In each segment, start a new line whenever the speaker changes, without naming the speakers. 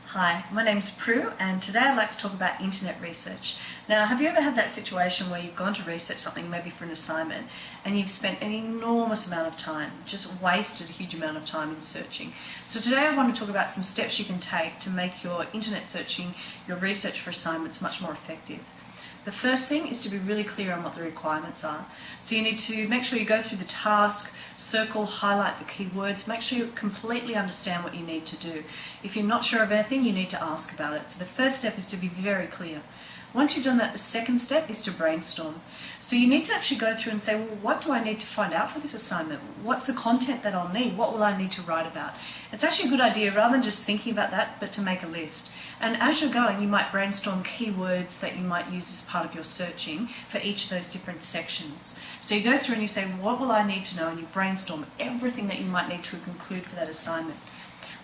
Hi, my name's Prue and today I'd like to talk about internet research. Now, have you ever had that situation where you've gone to research something maybe for an assignment and you've spent an enormous amount of time, just wasted a huge amount of time in searching? So today I want to talk about some steps you can take to make your internet searching, your research for assignments much more effective. The first thing is to be really clear on what the requirements are. So you need to make sure you go through the task, circle, highlight the keywords, make sure you completely understand what you need to do. If you're not sure of anything, you need to ask about it. So the first step is to be very clear. Once you've done that, the second step is to brainstorm. So you need to actually go through and say, well, what do I need to find out for this assignment? What's the content that I'll need? What will I need to write about? It's actually a good idea, rather than just thinking about that, but to make a list. And as you're going, you might brainstorm keywords that you might use as part of your searching for each of those different sections. So you go through and you say, what will I need to know? And you brainstorm everything that you might need to include for that assignment.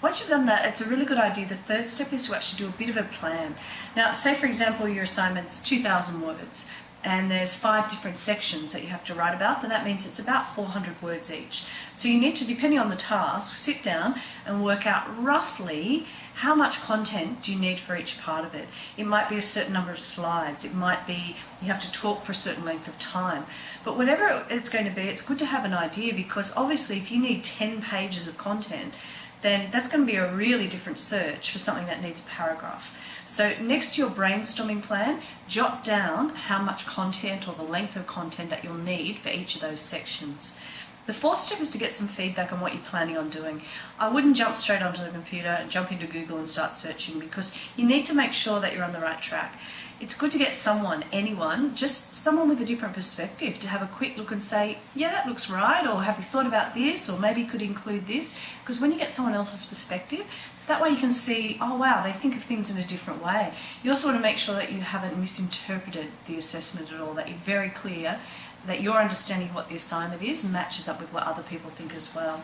Once you've done that, it's a really good idea. The third step is to actually do a bit of a plan. Now, say for example, your assignment's 2,000 words and there's 5 different sections that you have to write about, then that means it's about 400 words each. So you need to, depending on the task, sit down and work out roughly how much content do you need for each part of it. It might be a certain number of slides, it might be you have to talk for a certain length of time. But whatever it's going to be, it's good to have an idea, because obviously if you need 10 pages of content, then that's going to be a really different search for something that needs a paragraph. So next to your brainstorming plan, jot down how much content or the length of content that you'll need for each of those sections. The fourth step is to get some feedback on what you're planning on doing. I wouldn't jump straight onto the computer and jump into Google and start searching, because you need to make sure that you're on the right track. It's good to get someone, anyone, just someone with a different perspective, to have a quick look and say, yeah, that looks right, or have you thought about this, or maybe you could include this. Because when you get someone else's perspective, that way you can see, oh wow, they think of things in a different way. You also want to make sure that you haven't misinterpreted the assessment at all, that you're very clear that your understanding of what the assignment is matches up with what other people think as well.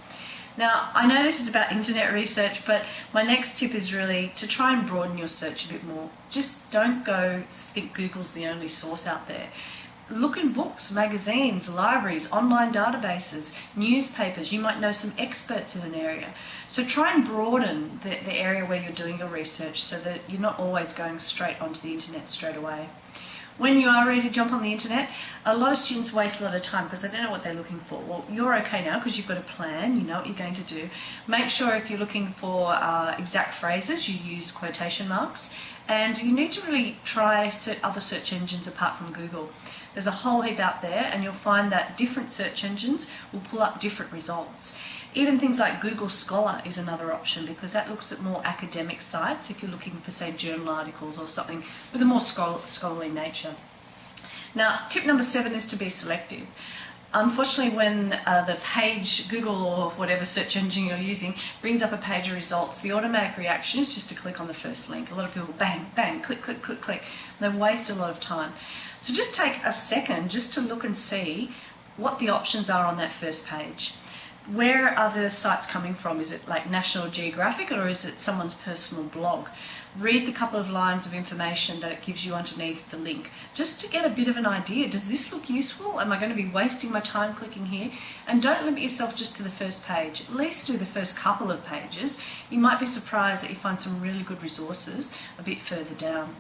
Now, I know this is about internet research, but my next tip is really to try and broaden your search a bit more. Just don't go think Google's the only source out there. Look in books, magazines, libraries, online databases, newspapers. You might know some experts in an area. So try and broaden the area where you're doing your research, so that you're not always going straight onto the internet straight away. When you are ready to jump on the internet, a lot of students waste a lot of time because they don't know what they're looking for. Well, you're okay now because you've got a plan, you know what you're going to do. Make sure if you're looking for exact phrases, you use quotation marks. And you need to really try other search engines apart from Google. There's a whole heap out there, and you'll find that different search engines will pull up different results. Even things like Google Scholar is another option, because that looks at more academic sites if you're looking for, say, journal articles or something with a more scholarly nature. Now, tip number 7 is to be selective. Unfortunately, when the page, Google or whatever search engine you're using, brings up a page of results, the automatic reaction is just to click on the first link. A lot of people bang, bang, click, click, click, click. And they waste a lot of time. So just take a second just to look and see what the options are on that first page. Where are the sites coming from? Is it like National Geographic, or is it someone's personal blog? Read the couple of lines of information that it gives you underneath the link, just to get a bit of an idea. Does this look useful? Am I going to be wasting my time clicking here? And don't limit yourself just to the first page. At least do the first couple of pages. You might be surprised that you find some really good resources a bit further down.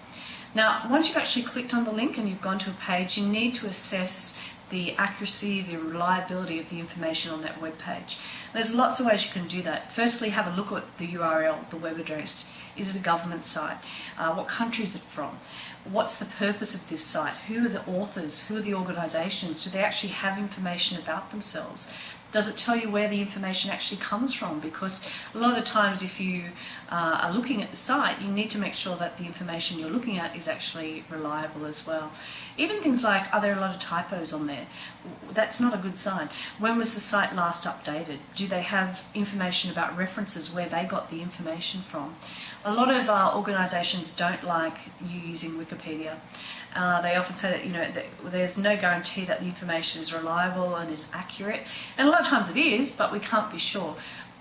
Now, once you've actually clicked on the link and you've gone to a page, you need to assess the accuracy, the reliability of the information on that web page. There's lots of ways you can do that. Firstly, have a look at the URL, the web address. Is it a government site? What country is it from? What's the purpose of this site? Who are the authors? Who are the organisations? Do they actually have information about themselves? Does it tell you where the information actually comes from? Because a lot of the times if you are looking at the site, you need to make sure that the information you're looking at is actually reliable as well. Even things like, are there a lot of typos on there? That's not a good sign. When was the site last updated? Do they have information about references, where they got the information from? A lot of organisations don't like you using Wikipedia. They often say that there's no guarantee that the information is reliable and is accurate, and a lot of times it is, but we can't be sure.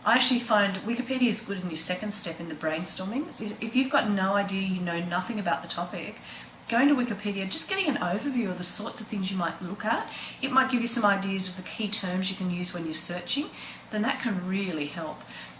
I actually find Wikipedia is good in your second step in the brainstorming. If you've got no idea, you know nothing about the topic, going to Wikipedia, just getting an overview of the sorts of things you might look at, it might give you some ideas of the key terms you can use when you're searching, then that can really help.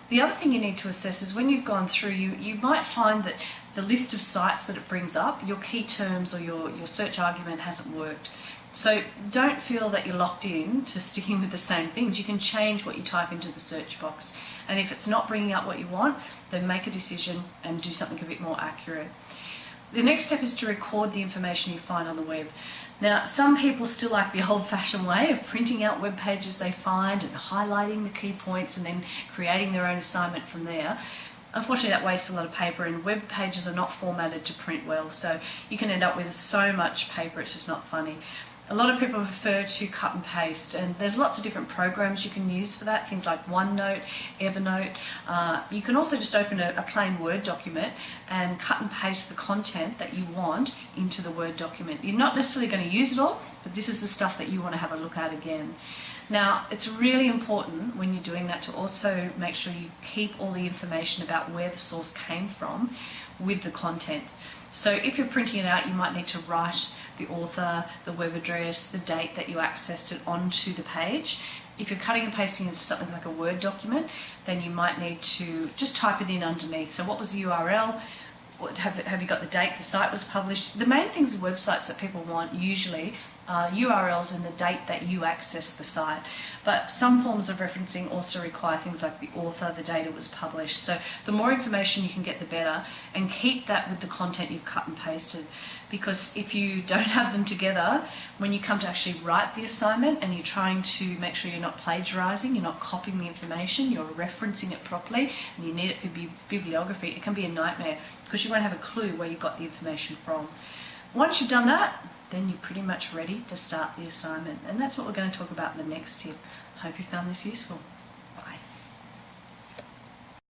The other thing you need to assess is when you've gone through, you might find that the list of sites that it brings up, your key terms or your search argument hasn't worked. So don't feel that you're locked in to sticking with the same things. You can change what you type into the search box. And if it's not bringing up what you want, then make a decision and do something a bit more accurate. The next step is to record the information you find on the web. Now, some people still like the old-fashioned way of printing out web pages they find and highlighting the key points and then creating their own assignment from there. Unfortunately, that wastes a lot of paper, and web pages are not formatted to print well, so you can end up with so much paper, it's just not funny. A lot of people prefer to cut and paste, and there's lots of different programs you can use for that, things like OneNote, Evernote. You can also just open a plain Word document and cut and paste the content that you want into the Word document. You're not necessarily going to use it all, but this is the stuff that you want to have a look at again. Now, it's really important when you're doing that to also make sure you keep all the information about where the source came from with the content. So if you're printing it out, you might need to write the author, the web address, the date that you accessed it onto the page. If you're cutting and pasting into something like a Word document, then you might need to just type it in underneath. So what was the URL? Have you got the date the site was published? The main things of websites that people want usually are URLs and the date that you access the site. But some forms of referencing also require things like the author, the date it was published. So the more information you can get, the better, and keep that with the content you've cut and pasted. Because if you don't have them together, when you come to actually write the assignment and you're trying to make sure you're not plagiarizing, you're not copying the information, you're referencing it properly, and you need it for bibliography, it can be a nightmare because you won't have a clue where you got the information from. Once you've done that, then you're pretty much ready to start the assignment. And that's what we're going to talk about in the next tip. Hope you found this useful.